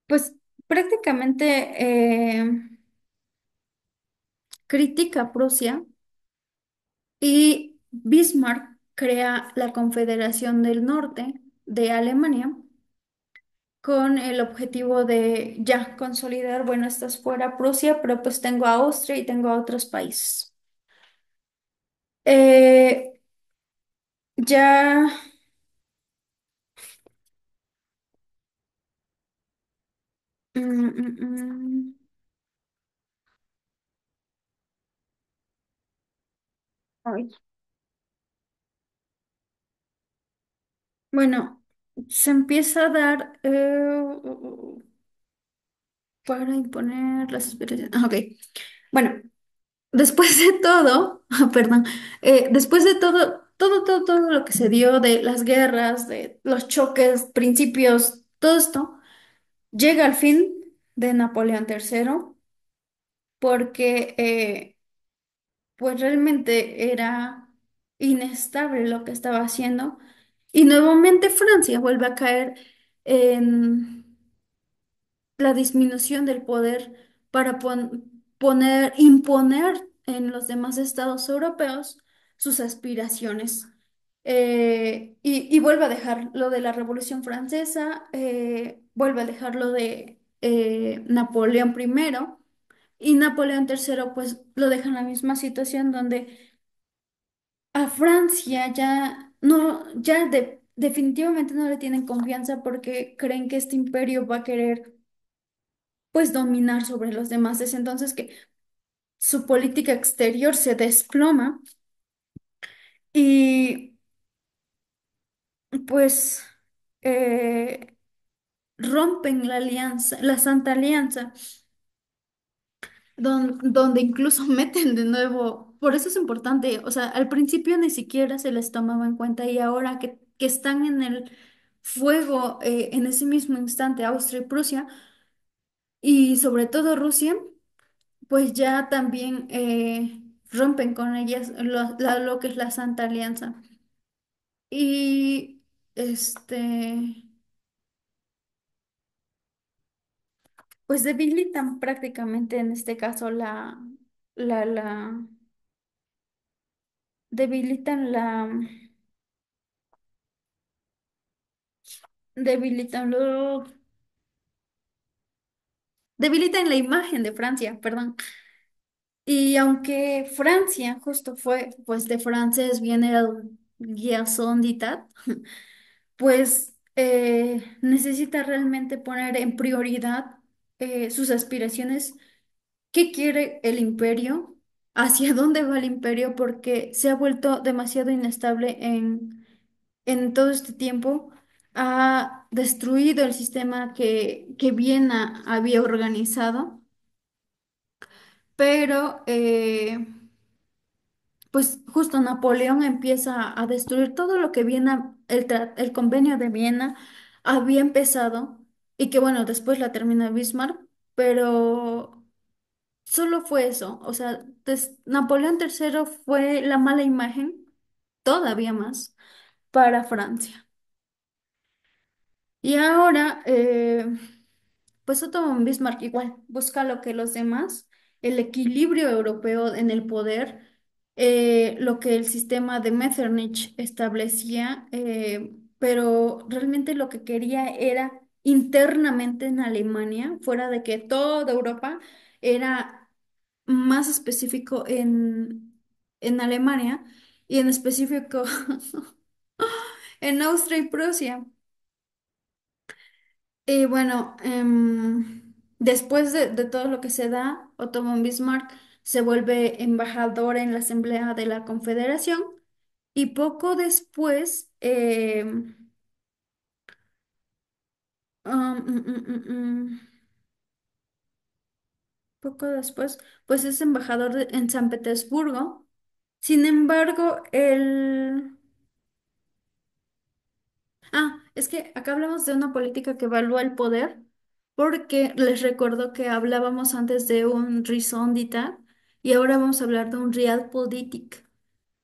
pues prácticamente critica a Prusia y Bismarck crea la Confederación del Norte de Alemania con el objetivo de ya consolidar, bueno, estás fuera Prusia, pero pues tengo a Austria y tengo a otros países. Eh, ya, mm, mm, mm, ay, bueno, se empieza a dar para imponer las aspiraciones. Ok, bueno, después de todo, perdón, después de todo lo que se dio de las guerras, de los choques, principios, todo esto, llega al fin de Napoleón III porque pues realmente era inestable lo que estaba haciendo y nuevamente Francia vuelve a caer en la disminución del poder para imponer en los demás estados europeos sus aspiraciones. Y vuelve a dejar lo de la Revolución Francesa, vuelve a dejar lo de Napoleón primero y Napoleón tercero pues lo deja en la misma situación donde a Francia ya no, definitivamente no le tienen confianza porque creen que este imperio va a querer pues dominar sobre los demás. Es entonces que su política exterior se desploma y pues eh, rompen la alianza, la Santa Alianza, donde incluso meten de nuevo, por eso es importante, o sea, al principio ni siquiera se les tomaba en cuenta y ahora que están en el fuego en ese mismo instante Austria y Prusia y sobre todo Rusia, pues ya también rompen con ellas lo que es la Santa Alianza. Y pues debilitan prácticamente en este caso la, debilitan debilitan lo, debilitan la imagen de Francia, perdón. Y aunque Francia justo fue, pues de francés viene el Liaison d'État, pues necesita realmente poner en prioridad sus aspiraciones, qué quiere el imperio, hacia dónde va el imperio, porque se ha vuelto demasiado inestable en todo este tiempo. Ha destruido el sistema que Viena había organizado, pero pues justo Napoleón empieza a destruir todo lo que Viena, el convenio de Viena había empezado y que bueno, después la termina Bismarck, pero solo fue eso. O sea, Napoleón III fue la mala imagen, todavía más, para Francia. Y ahora, pues Otto von Bismarck igual busca lo que los demás, el equilibrio europeo en el poder, lo que el sistema de Metternich establecía, pero realmente lo que quería era internamente en Alemania, fuera de que toda Europa era más específico en Alemania y en específico en Austria y Prusia. Y bueno, después de todo lo que se da, Otto von Bismarck se vuelve embajador en la Asamblea de la Confederación y poco después, um, mm, mm, mm, mm, poco después, pues es embajador en San Petersburgo. Sin embargo, es que acá hablamos de una política que evalúa el poder, porque les recuerdo que hablábamos antes de un raison d'État y ahora vamos a hablar de un realpolitik.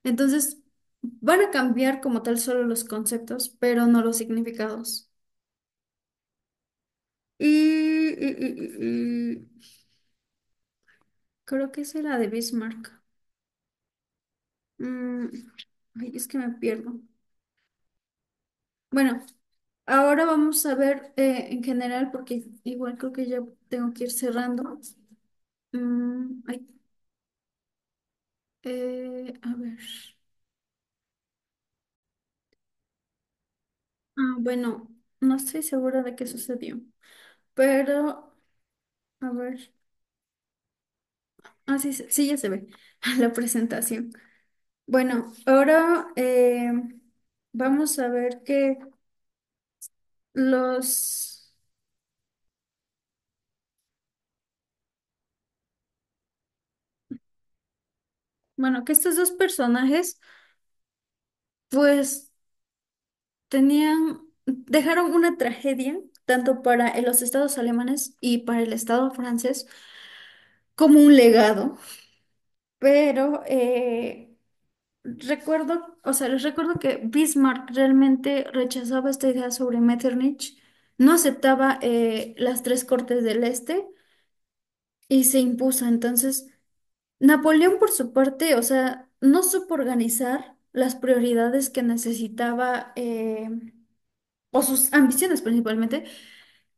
Entonces, van a cambiar como tal solo los conceptos, pero no los significados. Y creo que esa era de Bismarck. Mm, ay, es que me pierdo. Bueno, ahora vamos a ver en general, porque igual creo que ya tengo que ir cerrando. Ay, a ver. Bueno, no estoy segura de qué sucedió, pero a ver. Sí, sí, ya se ve la presentación. Bueno, ahora vamos a ver que los, bueno, que estos dos personajes, pues, dejaron una tragedia, tanto para los estados alemanes y para el estado francés, como un legado, pero recuerdo, o sea, les recuerdo que Bismarck realmente rechazaba esta idea sobre Metternich, no aceptaba las tres cortes del Este y se impuso. Entonces, Napoleón por su parte, o sea, no supo organizar las prioridades que necesitaba, o sus ambiciones principalmente,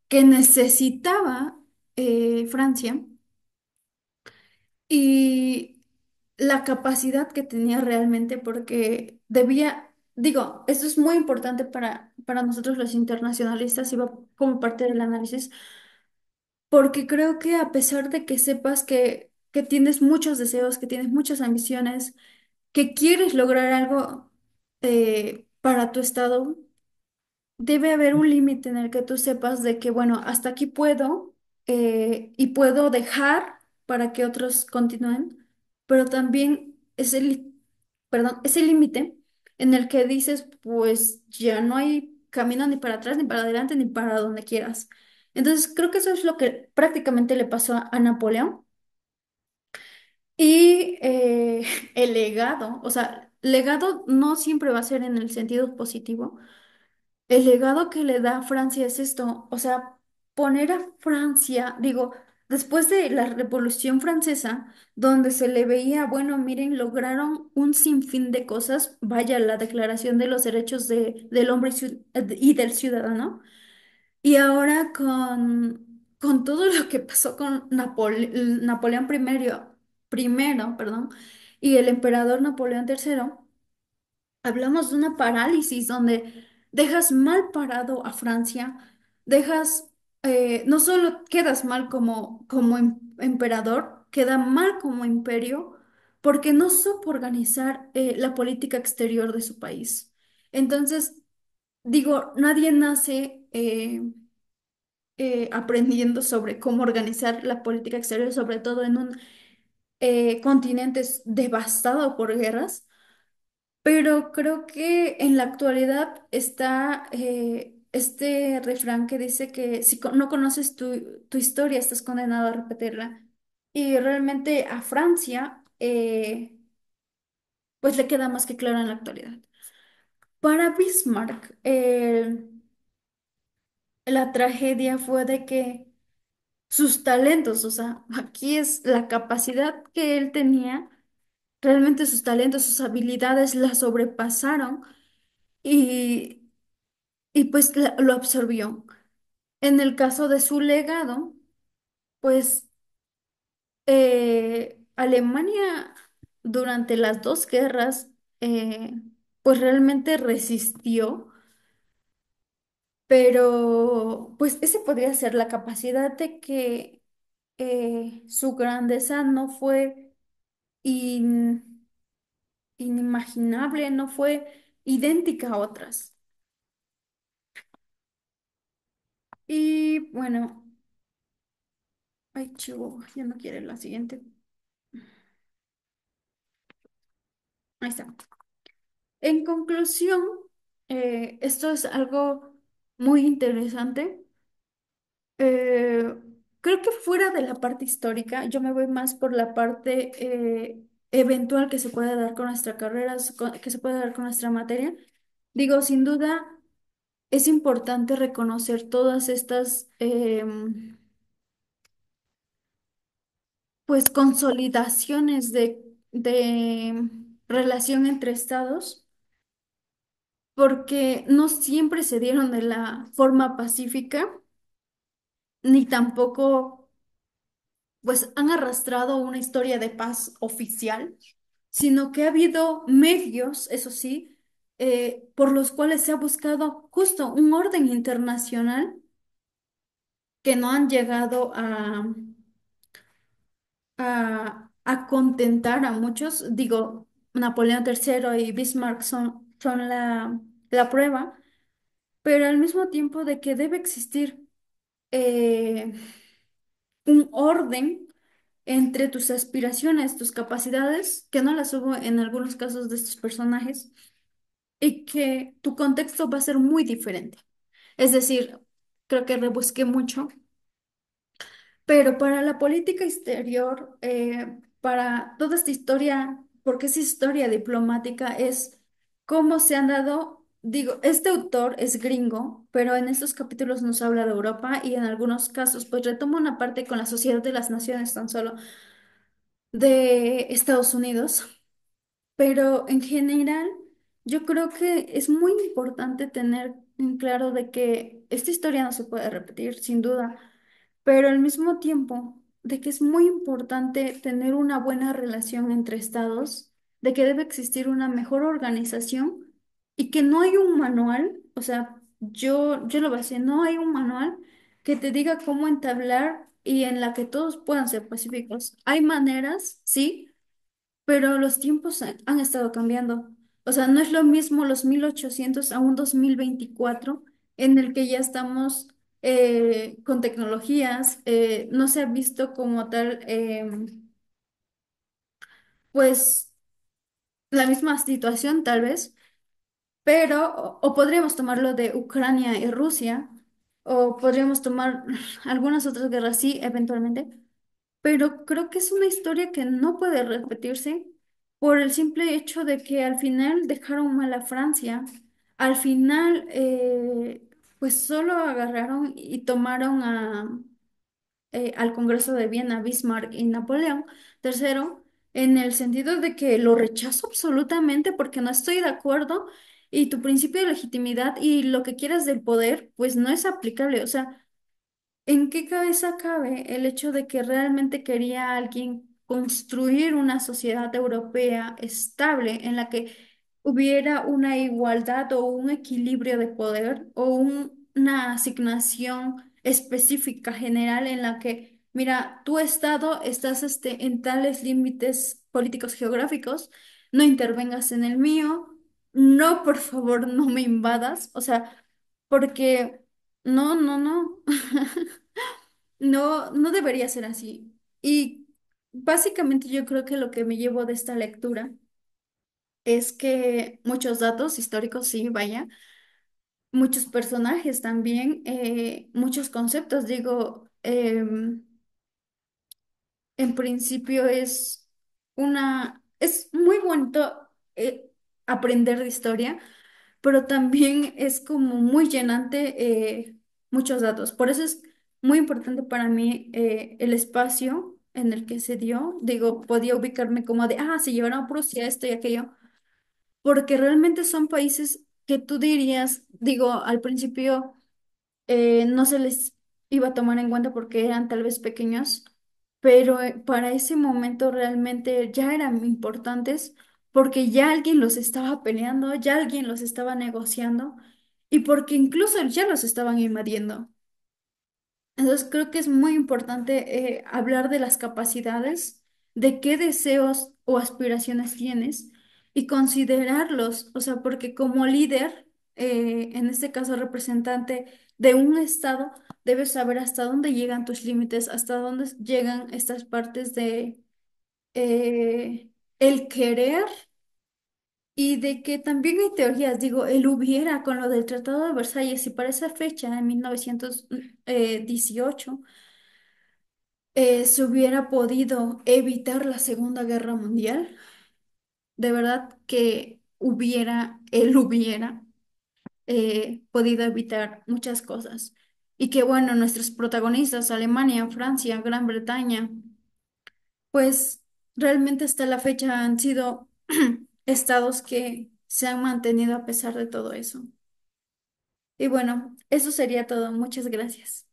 que necesitaba Francia y la capacidad que tenía realmente, porque debía, digo, esto es muy importante para nosotros los internacionalistas y va como parte del análisis, porque creo que a pesar de que sepas que tienes muchos deseos, que tienes muchas ambiciones, que quieres lograr algo para tu estado, debe haber un límite en el que tú sepas de que, bueno, hasta aquí puedo y puedo dejar para que otros continúen, pero también perdón, ese límite en el que dices, pues ya no hay camino ni para atrás, ni para adelante, ni para donde quieras. Entonces, creo que eso es lo que prácticamente le pasó a Napoleón. Y el legado, o sea, legado no siempre va a ser en el sentido positivo. El legado que le da a Francia es esto, o sea, poner a Francia, digo, después de la Revolución Francesa, donde se le veía, bueno, miren, lograron un sinfín de cosas, vaya, la Declaración de los Derechos del Hombre y del Ciudadano, y ahora con todo lo que pasó con Napoleón primero, perdón, y el emperador Napoleón III, hablamos de una parálisis donde dejas mal parado a Francia, dejas no solo quedas mal como emperador, queda mal como imperio porque no supo organizar la política exterior de su país. Entonces, digo, nadie nace aprendiendo sobre cómo organizar la política exterior, sobre todo en un continente devastado por guerras. Pero creo que en la actualidad está este refrán que dice que si no conoces tu historia, estás condenado a repetirla. Y realmente a Francia, pues le queda más que claro en la actualidad. Para Bismarck, la tragedia fue de que sus talentos, o sea, aquí es la capacidad que él tenía, realmente sus talentos, sus habilidades la sobrepasaron y y pues lo absorbió. En el caso de su legado, pues Alemania durante las dos guerras, eh, pues realmente resistió, pero pues ese podría ser la capacidad de que su grandeza no fue in- inimaginable, no fue idéntica a otras. Y bueno, ay, chivo, ya no quiere la siguiente. Ahí está. En conclusión, esto es algo muy interesante. Eh, Creo que fuera de la parte histórica, yo me voy más por la parte eventual que se puede dar con nuestra carrera, que se puede dar con nuestra materia. Digo, sin duda, es importante reconocer todas estas, pues, consolidaciones de relación entre estados porque no siempre se dieron de la forma pacífica, ni tampoco pues han arrastrado una historia de paz oficial, sino que ha habido medios, eso sí, por los cuales se ha buscado justo un orden internacional que no han llegado a contentar a muchos. Digo, Napoleón III y Bismarck son la prueba, pero al mismo tiempo de que debe existir eh, un orden entre tus aspiraciones, tus capacidades, que no las hubo en algunos casos de estos personajes, y que tu contexto va a ser muy diferente. Es decir, creo que rebusqué mucho, pero para la política exterior, para toda esta historia, porque es historia diplomática, es cómo se han dado, digo, este autor es gringo, pero en estos capítulos nos habla de Europa y en algunos casos pues retoma una parte con la Sociedad de las Naciones tan solo de Estados Unidos. Pero en general, yo creo que es muy importante tener en claro de que esta historia no se puede repetir, sin duda, pero al mismo tiempo de que es muy importante tener una buena relación entre estados, de que debe existir una mejor organización y que no hay un manual, o sea, yo lo basé, no hay un manual que te diga cómo entablar y en la que todos puedan ser pacíficos. Hay maneras, sí, pero los tiempos han estado cambiando. O sea, no es lo mismo los 1800 a un 2024 en el que ya estamos con tecnologías, no se ha visto como tal, pues la misma situación tal vez, pero o podríamos tomarlo de Ucrania y Rusia, o podríamos tomar algunas otras guerras, sí, eventualmente, pero creo que es una historia que no puede repetirse por el simple hecho de que al final dejaron mal a Francia. Al final, pues solo agarraron y tomaron al Congreso de Viena, Bismarck y Napoleón III, en el sentido de que lo rechazo absolutamente porque no estoy de acuerdo y tu principio de legitimidad y lo que quieras del poder, pues no es aplicable. O sea, ¿en qué cabeza cabe el hecho de que realmente quería alguien construir una sociedad europea estable en la que hubiera una igualdad o un equilibrio de poder o una asignación específica, general, en la que, mira, tu estado estás en tales límites políticos geográficos, no intervengas en el mío, no, por favor, no me invadas, o sea, porque no, no, no, no, no debería ser así. Y básicamente yo creo que lo que me llevo de esta lectura es que muchos datos históricos, sí, vaya, muchos personajes también, muchos conceptos, digo, en principio es muy bonito aprender de historia, pero también es como muy llenante muchos datos. Por eso es muy importante para mí el espacio en el que se dio. Digo, podía ubicarme como de, se llevaron a Prusia esto y aquello, porque realmente son países que tú dirías, digo, al principio no se les iba a tomar en cuenta porque eran tal vez pequeños, pero para ese momento realmente ya eran importantes porque ya alguien los estaba peleando, ya alguien los estaba negociando y porque incluso ya los estaban invadiendo. Entonces creo que es muy importante hablar de las capacidades, de qué deseos o aspiraciones tienes y considerarlos, o sea, porque como líder, en este caso representante de un estado, debes saber hasta dónde llegan tus límites, hasta dónde llegan estas partes de el querer y de que también hay teorías, digo, el hubiera con lo del Tratado de Versalles y para esa fecha, en 1918 se hubiera podido evitar la Segunda Guerra Mundial, de verdad que él hubiera podido evitar muchas cosas. Y que bueno, nuestros protagonistas, Alemania, Francia, Gran Bretaña, pues realmente hasta la fecha han sido estados que se han mantenido a pesar de todo eso. Y bueno, eso sería todo. Muchas gracias.